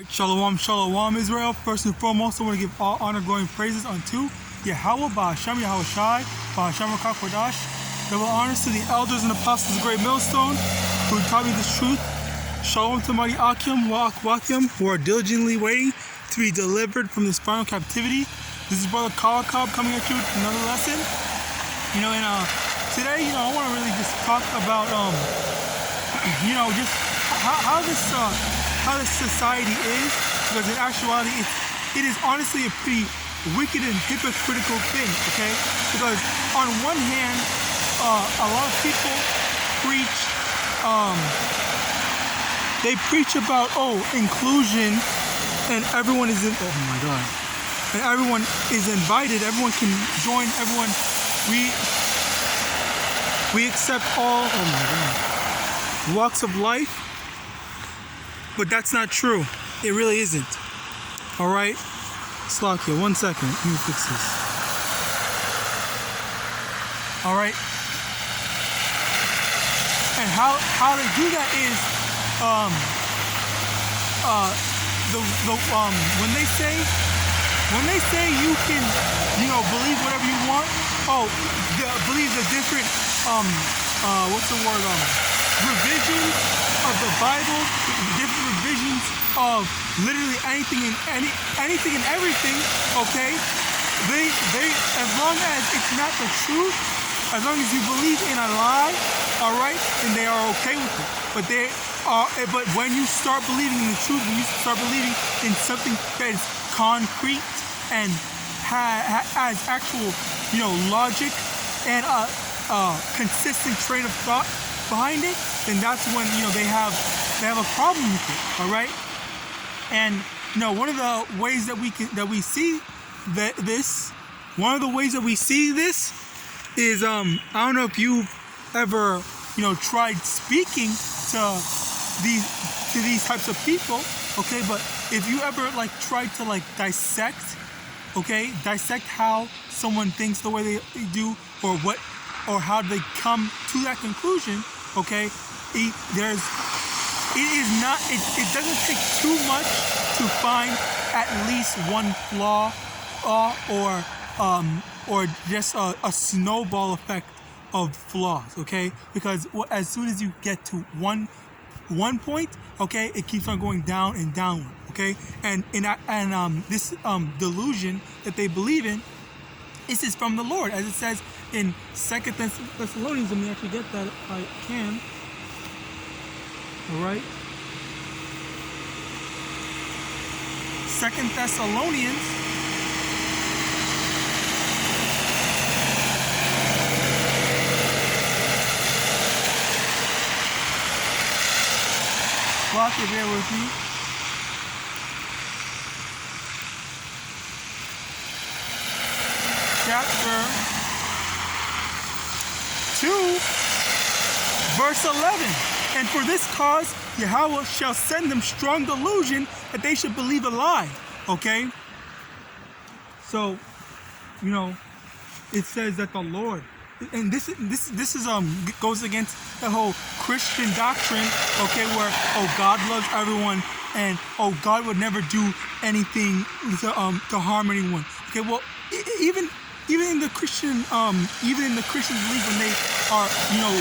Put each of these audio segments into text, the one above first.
Shalom, shalom, Israel. First and foremost, I want to give all honor, glory, and praises unto YAHAWAH, YAHAWASHI, double honors to the elders and apostles of Great Millstone who taught me this truth. Shalom to mighty AHPARYAM, who are diligently waiting to be delivered from this final captivity. This is Brother Kawakab coming at you with another lesson. Today, I want to really just talk about, just how this society is, because in actuality, it is honestly a pretty wicked and hypocritical thing, okay? Because on one hand, a lot of people preach, they preach about, inclusion, and everyone is and everyone is invited, everyone can join, we accept all, walks of life. But that's not true. It really isn't. Alright? Slakia, 1 second. Let me fix this. Alright? And how to do that is when they say you can believe whatever you want, believe the different revisions of the Bible, different revisions of literally anything and everything, okay? They as long as it's not the truth, as long as you believe in a lie, all right, then they are okay with it. But when you start believing in the truth, when you start believing in something that is concrete and has actual, logic and a consistent train of thought behind it, then that's when they have a problem with it. All right, and one of the ways that we see this is I don't know if you've ever tried speaking to these types of people, okay, but if you ever tried to dissect how someone thinks the way they do, or how they come to that conclusion, okay, it doesn't take too much to find at least one flaw or just a snowball effect of flaws, okay? Because as soon as you get to one point, okay, it keeps on going down and downward, okay? And this delusion that they believe in, this is from the Lord, as it says in 2 Thessalonians. Let me actually get that if I can. All right. 2 Thessalonians. Block it, bear with me. Chapter 2, verse 11. And for this cause, Yahweh shall send them strong delusion that they should believe a lie. Okay? So, it says that the Lord, and this is goes against the whole Christian doctrine, okay, where God loves everyone and God would never do anything to harm anyone. Okay, well, even in the Christian belief, when they are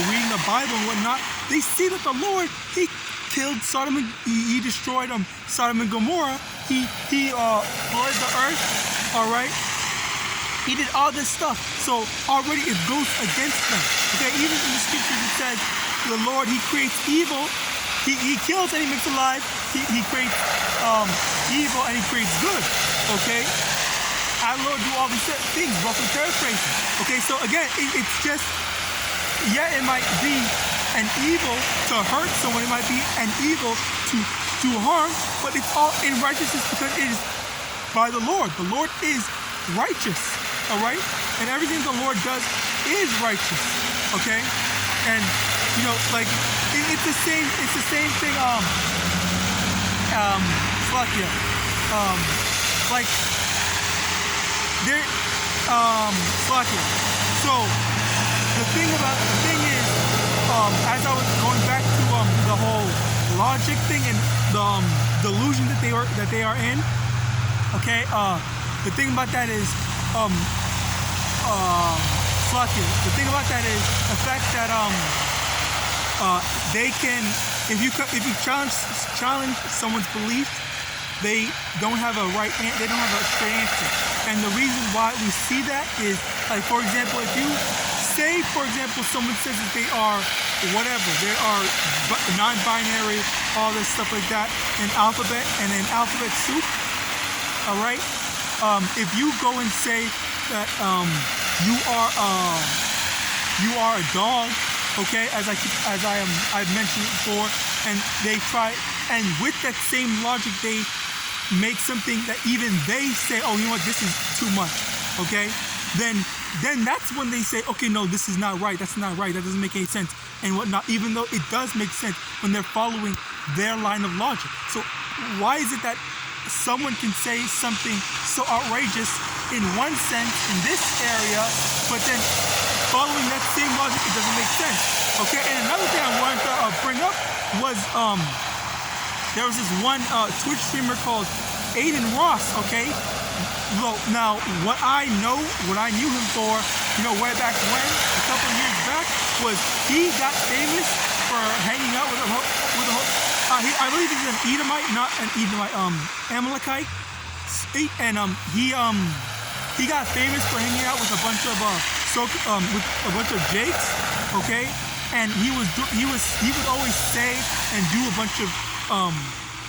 reading the Bible and whatnot, they see that the Lord, he killed Sodom and he destroyed Sodom and Gomorrah. He flooded the earth. All right, he did all this stuff. So already it goes against them. Okay, even in the scriptures it says the Lord, he creates evil. He kills and he makes alive. He creates evil and he creates good. Okay. Our Lord do all these things, roughly paraphrasing. Okay, so again, it's just, it might be an evil to hurt someone, it might be an evil to harm, but it's all in righteousness because it is by the Lord. The Lord is righteous, all right? And everything the Lord does is righteous, okay? And, it's the same thing, So the thing is, as I was going back to the whole logic thing and delusion that they are in. Okay, the thing about that is, the thing about that is the fact that they can, if you challenge someone's beliefs, they don't have a they don't have a straight answer. And the reason why we see that is, like, for example, if you say, for example, someone says that they are whatever, they are non-binary, all this stuff like that, in alphabet soup, all right? If you go and say that you are a dog, okay, I've mentioned before, and they try, and with that same logic, they make something that even they say, oh, you know what, this is too much, okay? Then that's when they say, okay, no, this is not right, that's not right, that doesn't make any sense, and whatnot, even though it does make sense when they're following their line of logic. So why is it that someone can say something so outrageous in one sense in this area, but then following that same logic, it doesn't make sense, okay? And another thing I wanted to bring up was, there was this one Twitch streamer called Aiden Ross, okay? Well, now, what I knew him for, you know, way back when, a couple of years back, was he got famous for hanging out with I believe he's an Edomite, not an Edomite, Amalekite, and he got famous for hanging out with a bunch of Jakes, okay? And he would always say and do a bunch of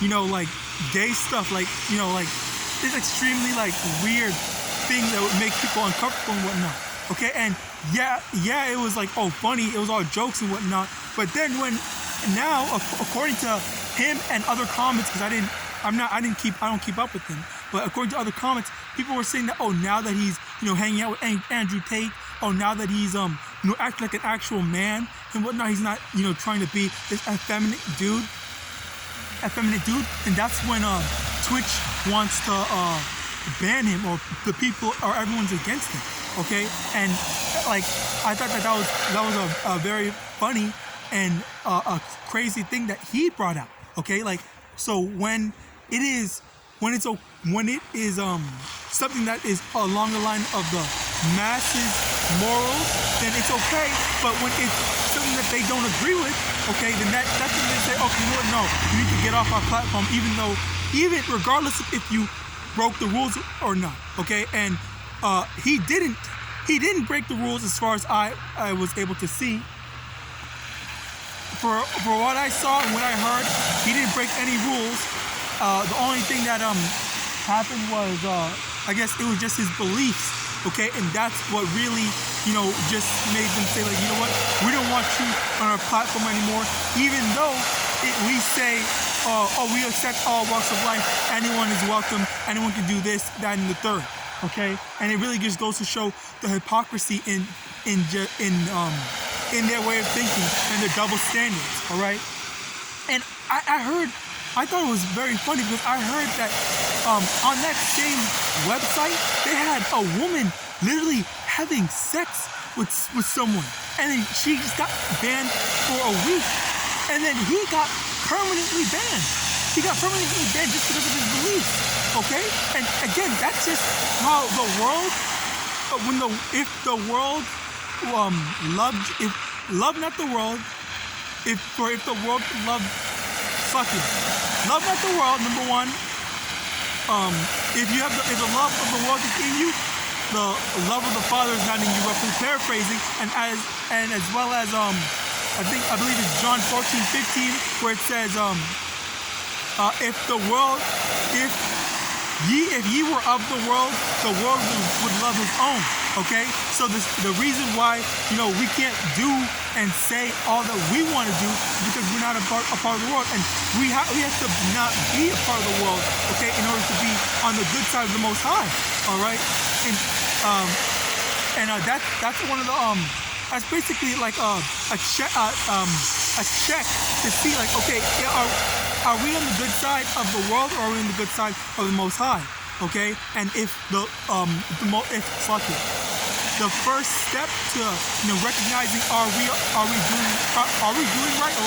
you know, like gay stuff, like, you know, like this extremely like weird thing that would make people uncomfortable and whatnot. Okay, and yeah, it was like, oh, funny, it was all jokes and whatnot. But then when now, according to him and other comments, because I don't keep up with him, but according to other comments, people were saying that, oh, now that he's, you know, hanging out with Andrew Tate, oh, now that he's you know, acting like an actual man and whatnot, he's not, you know, trying to be this effeminate dude, and that's when Twitch wants to ban him, or the people, or everyone's against him. Okay, and like I thought that was a very funny and a crazy thing that he brought out. Okay, like, so when it is something that is along the line of the masses morals, then it's okay. But when it's something that they don't agree with, okay, then that's when they say, okay, you know what, no, you need to get off our platform, even regardless of if you broke the rules or not. Okay, and he didn't break the rules as far as I was able to see. For what I saw and what I heard, he didn't break any rules. The only thing that happened was, I guess it was just his beliefs, okay? And that's what really, you know, just made them say, like, you know what, we don't want you on our platform anymore, even though we say, oh, we accept all walks of life, anyone is welcome, anyone can do this, that, and the third, okay? And it really just goes to show the hypocrisy in their way of thinking and their double standards, all right? And I thought it was very funny because I heard that on that same website, they had a woman literally having sex with someone, and then she just got banned for a week, and then he got permanently banned. He got permanently banned just because of his beliefs, okay? And again, that's just how the world, if the world loved not the world, if the world loved, love not the world, number one. If the love of the world is in you, the love of the Father is not in you. Roughly paraphrasing, and as well as I believe it's John 14:15, where it says if ye were of the world would love his own. Okay, so the reason why, you know, we can't do and say all that we want to do is because we're not a part of the world, and we have to not be a part of the world, okay, in order to be on the good side of the Most High. All right, and that's one of the that's basically like a check to see, like, okay, are we on the good side of the world, or are we on the good side of the Most High? Okay, and if the first step to, you know, recognizing are we doing right,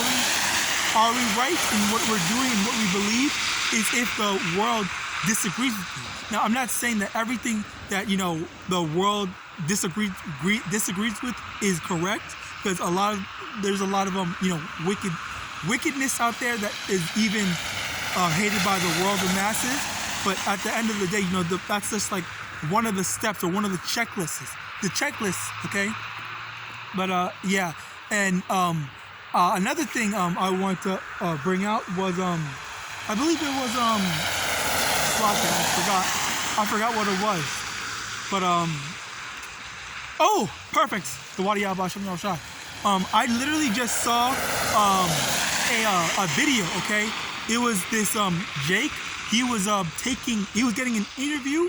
are we right in what we're doing and what we believe, is if the world disagrees with you. Now, I'm not saying that everything that, the world disagrees with is correct, because there's a lot of wickedness out there that is even hated by the world of masses. But at the end of the day, that's just like one of the steps or one of the checklists. Okay? But yeah, and another thing I want to bring out was I believe it was I forgot what it was. But oh, perfect. The YAHAWASHI. I literally just saw a video, okay? It was this Jake. He was getting an interview,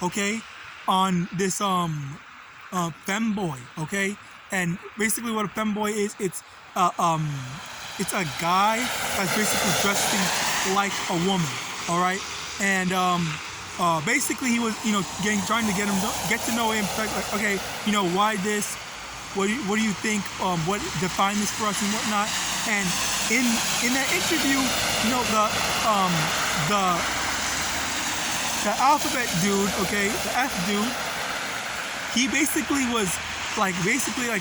okay, on this femboy, okay? And basically what a femboy is, it's a guy that's basically dressing like a woman, all right? And basically he was, trying to get to know him, like, okay, why this? What do you think? What define this for us and whatnot? And in that interview, the alphabet dude, okay, the F dude, he basically was like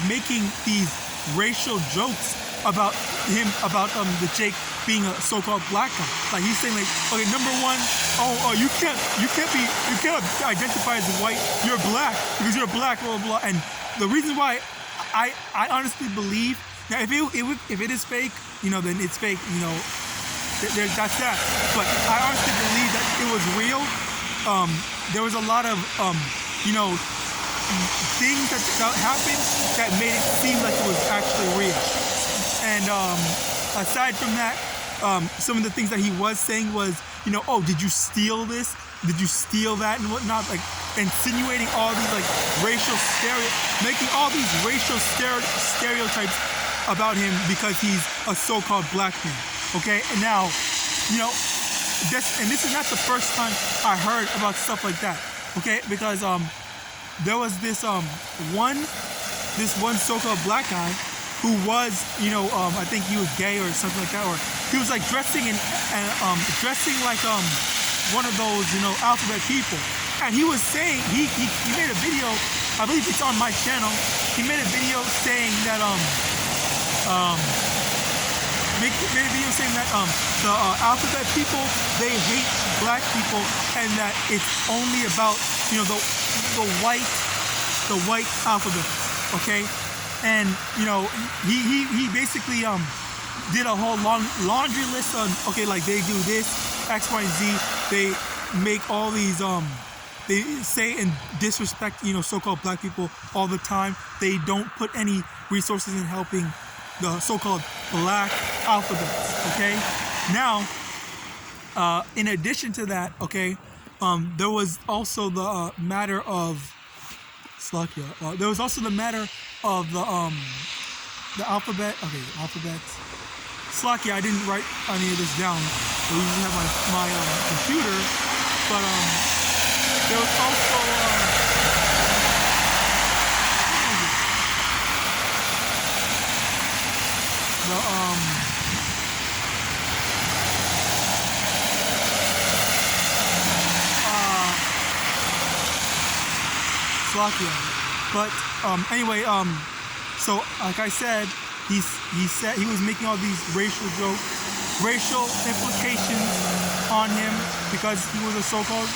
making these racial jokes about him, about the Jake being a so-called black guy. Like he's saying, like, okay, number one, you can't identify as white, you're black because you're black, blah blah blah. And the reason why I honestly believe, now if it is fake, then it's fake, that's that. But I honestly believe that it was real. There was a lot of things that happened that made it seem like it was actually real. And aside from that, some of the things that he was saying was, oh, did you steal this? Did you steal that and whatnot? Like insinuating all these making all these racial stereotypes about him because he's a so-called black man. Okay, and now, this is not the first time I heard about stuff like that. Okay, because there was this one so-called black guy who was, I think he was gay or something like that, or he was like dressing like one of those, alphabet people. And he was saying, he made a video, I believe it's on my channel, he made a video saying that, the alphabet people, they hate black people, and that it's only about, the white alphabet, okay? And, he basically, did a whole laundry list on, okay, like they do this, X, Y, and Z, they make all these, they say and disrespect, so-called black people all the time. They don't put any resources in helping the so-called black alphabets, okay? Now, in addition to that, okay, there was also the matter of, there was also the matter of the alphabet, okay, alphabets. I didn't write any of this down. I usually have my computer, but there was also but anyway, so like I said, he said he was making all these racial jokes, racial implications on him because he was a so-called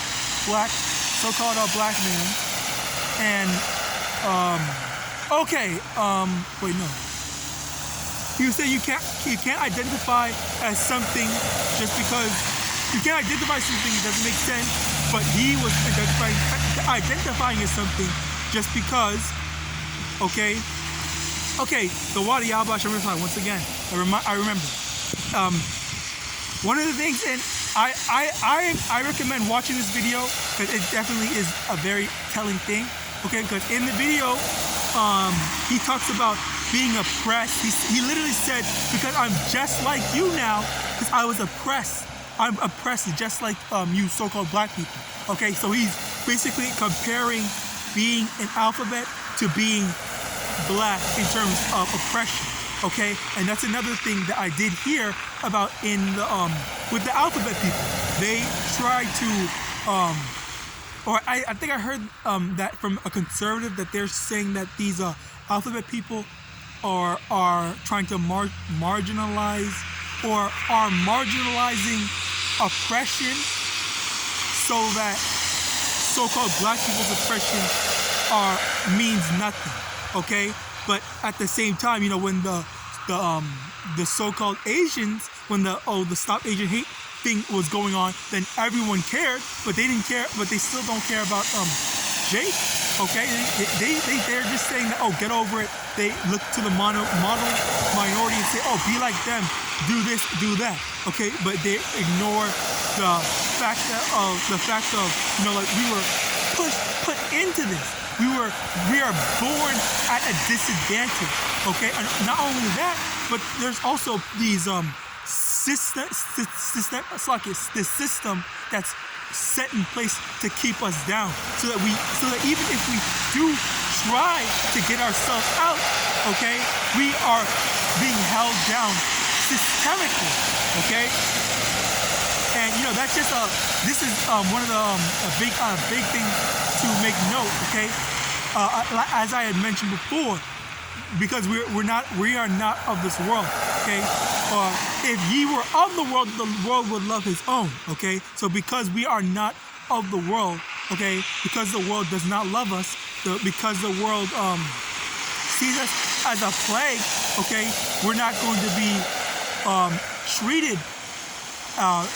black man. And wait, no. He was saying you can't identify as something just because you can't identify something that doesn't make sense. But he was identifying as something just because, okay, the YAHAWASHI, once again, I remember. One of the things, and I recommend watching this video because it definitely is a very telling thing, okay, because in the video, he talks about being oppressed. He literally said, because I'm just like you now, because I was oppressed. I'm oppressed just like you so-called black people. Okay, so he's basically comparing being an alphabet to being black in terms of oppression. Okay, and that's another thing that I did hear about in the with the alphabet people. They try to, or I think I heard that from a conservative that they're saying that these alphabet people are trying to marginalize or are marginalizing oppression, so that so-called black people's oppression means nothing. Okay, but at the same time, you know, when the so-called Asians, when the Stop Asian Hate thing was going on, then everyone cared, but they didn't care, but they still don't care about Jake. Okay, they're just saying that, oh, get over it. They look to the model minority and say, oh, be like them, do this, do that. Okay, but they ignore the fact of you know, like, we were put into this. We are born at a disadvantage. Okay, and not only that, but there's also these system that's set in place to keep us down, so that even if we do try to get ourselves out, okay, we are being held down systemically. Okay, and you know, that's just this is one of the big thing to make note. Okay, as I had mentioned before, because we are not of this world. Okay, if ye were of the world would love his own. Okay, so because we are not of the world, okay, because the world does not love us, because the world sees us as a plague, okay, we're not going to be treated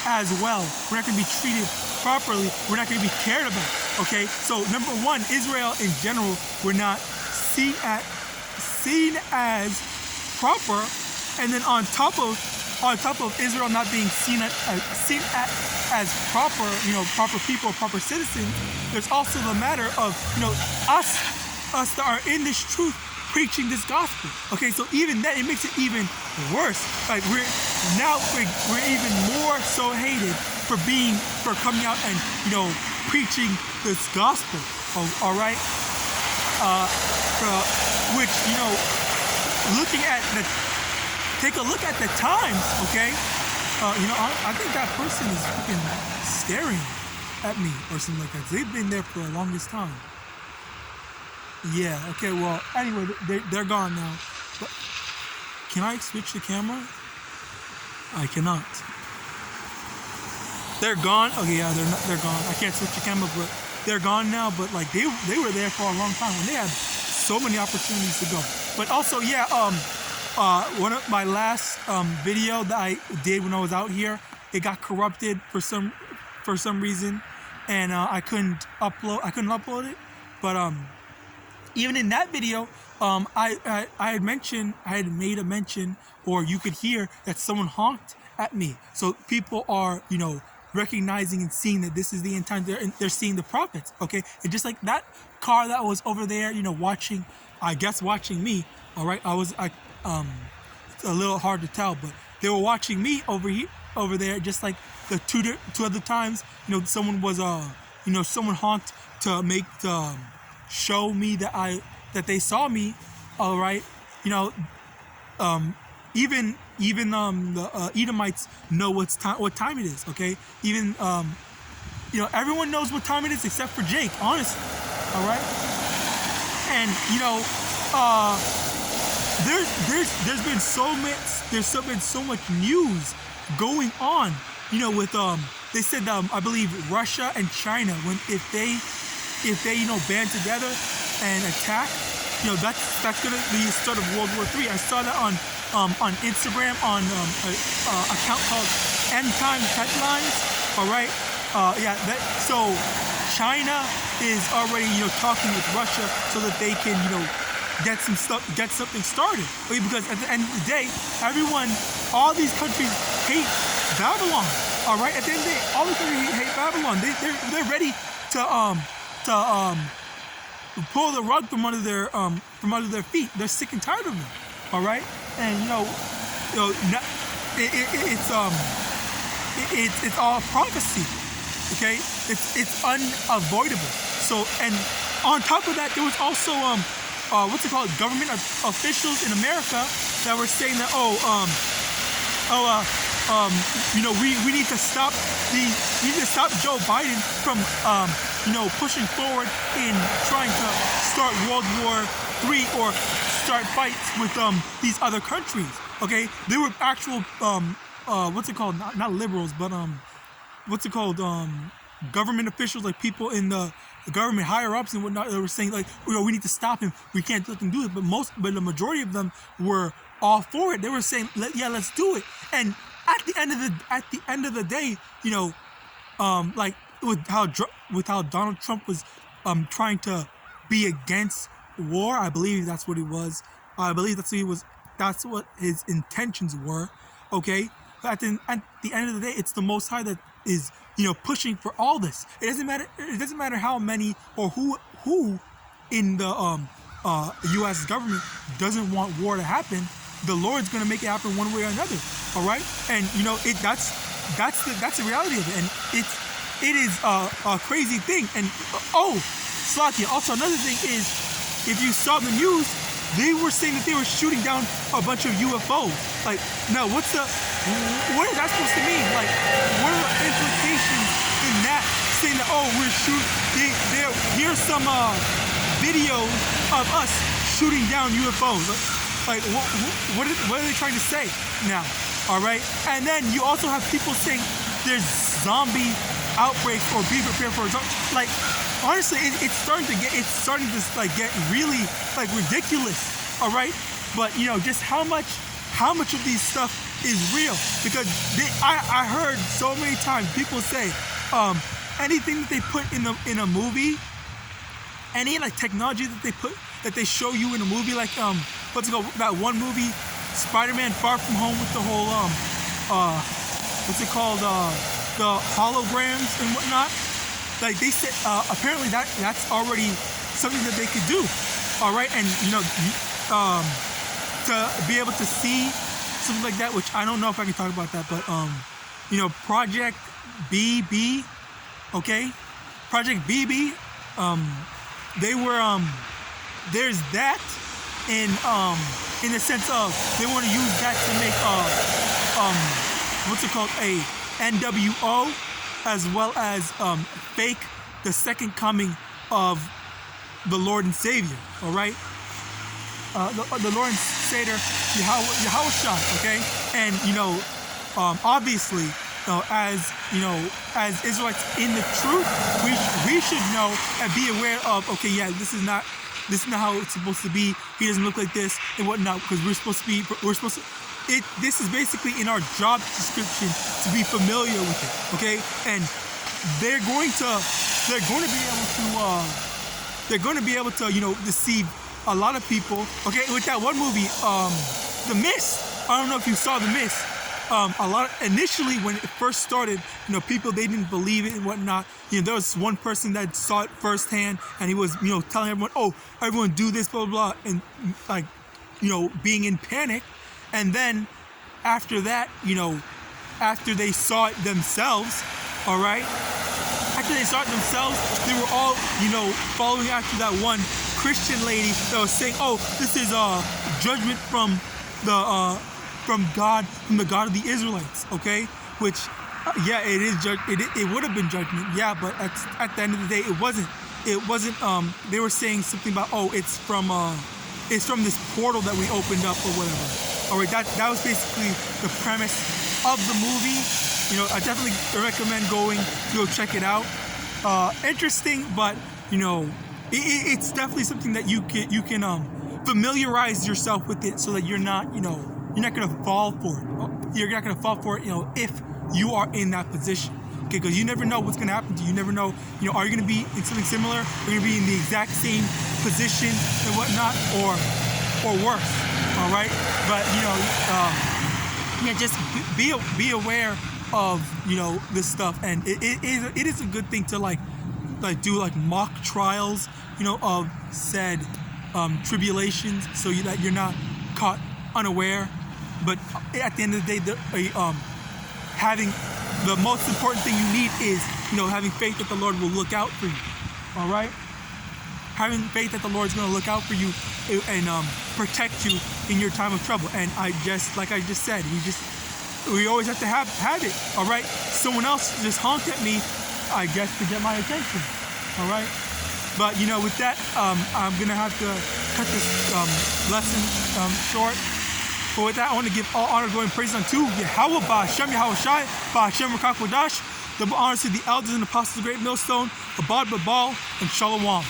as well. We're not going to be treated properly. We're not going to be cared about. Okay, so number one, Israel in general, we're not seen as proper, and then on top of Israel not being seen as proper, you know, proper people, proper citizens, there's also the matter of, you know, us that are in this truth, preaching this gospel. Okay, so even that, it makes it even worse. Like we're even more so hated for coming out and, you know, preaching this gospel. All right, which, you know, take a look at the times. Okay, you know, I think that person is freaking staring at me or something like that. They've been there for the longest time. Yeah, okay, well, anyway, they're gone now. But can I switch the camera? I cannot. They're gone? Okay, yeah, they're gone. I can't switch the camera, but they're gone now. But like they were there for a long time, and they had so many opportunities to go. But also, yeah, one of my last video that I did when I was out here, it got corrupted for some reason, and I couldn't upload it. But even in that video, I had made a mention, or you could hear that someone honked at me. So people are, you know, recognizing and seeing that this is the end time. They're seeing the prophets. Okay, and just like that car that was over there, you know, watching me. All right, it's a little hard to tell, but they were watching me over there, just like the two other times. You know, someone was someone honked to show me that they saw me. All right, you know, even the Edomites know what time it is. Okay, even you know, everyone knows what time it is except for Jake, honestly. All right, and you know, there's been so much news going on. You know, with they said I believe Russia and China, if they you know, band together and attack, you know, that's gonna be the start of World War III. I saw that on Instagram on an account called End Times Headlines. All right, yeah. So China is already, you know, talking with Russia so that they can, you know, get something started. Okay, because at the end of the day, all these countries hate Babylon. All right, at the end of the day, all these countries hate Babylon. They're ready to pull the rug from under their feet. They're sick and tired of them. All right, and you know, it's all prophecy. Okay, it's unavoidable. So, and on top of that, there was also government officials in America that were saying that we need to stop Joe Biden from pushing forward in trying to start World War III or start fights with these other countries. Okay, they were actual what's it called? Not liberals, but what's it called? Government officials, like people in the government higher ups and whatnot. They were saying like, we need to stop him. We can't let them do it. But the majority of them were all for it. They were saying, let's do it. And at the end of the day, like with how Donald Trump was trying to be against war. I believe that's what he was. I believe that's what his intentions were. Okay. But at the end of the day, it's the Most High that is pushing for all this. It doesn't matter how many or who in the U.S. government doesn't want war to happen. The Lord's gonna make it happen one way or another. All right, and that's the reality of it, and it is a crazy thing. And Slakia. Also, another thing is, if you saw the news, they were saying that they were shooting down a bunch of UFOs. Like, now what is that supposed to mean? Like, what are the implications in that? Saying that, we're shooting, here's some videos of us shooting down UFOs. Like, what are they trying to say now? All right, and then you also have people saying there's zombie outbreaks or be prepared for like. Honestly, it's starting to get really like ridiculous. All right, but just how much of these stuff is real? Because I heard so many times people say anything that they put in a movie, any like technology that they show you in a movie, like what's it called, that one movie, Spider-Man Far From Home, with the whole what's it called, the holograms and whatnot. Like they said, apparently that's already something that they could do. All right, and to be able to see something like that, which I don't know if I can talk about that, but Project BB, okay, Project BB, they were there's that in the sense of they want to use that to make what's it called, a NWO, as well as fake the second coming of the Lord and Savior. All right, the Lord and Savior YAHAWASHI. Okay, and obviously, as Israelites in the truth, we should know and be aware of. Okay, yeah, this is not how it's supposed to be. He doesn't look like this and whatnot, because we're supposed to. This is basically in our job description to be familiar with it, okay? And they're going to be able to deceive a lot of people, okay? With that one movie, The Mist. I don't know if you saw The Mist. Initially when it first started, people, they didn't believe it and whatnot. There was one person that saw it firsthand, and he was telling everyone, everyone do this, blah blah blah, and like being in panic. And then after that, after they saw it themselves, all right? After they saw it themselves, they were all, following after that one Christian lady that was saying, this is judgment from God of the Israelites, okay? Which, yeah, it is it would have been judgment, yeah, but at the end of the day, it wasn't. They were saying something about, it's from this portal that we opened up or whatever. All right, that was basically the premise of the movie. I definitely recommend going to go check it out. Interesting, but it's definitely something that you can familiarize yourself with it, so that you're not gonna fall for it. You're not gonna fall for it, if you are in that position. Okay, because you never know what's gonna happen to you. You never know, are you gonna be in something similar? Are you gonna be in the exact same position and whatnot, or worse? All right, but just be aware of this stuff, and it is a good thing to like do like mock trials, of said tribulations, so that you're not caught unaware. But at the end of the day, having the most important thing you need is having faith that the Lord will look out for you. All right, having faith that the Lord's going to look out for you and protect you in your time of trouble. And like I just said, we always have to have it. All right. Someone else just honked at me, I guess, to get my attention. All right. But with that, I'm gonna have to cut this lesson short. But with that, I want to give all honor, glory, and praise unto Yahawah, Ba'Hashem, YAHAWASHI, Ba'Hashem, Rakakwadash. Double honors to the elders and apostles of the great millstone, Abad, Babal, and Shalom.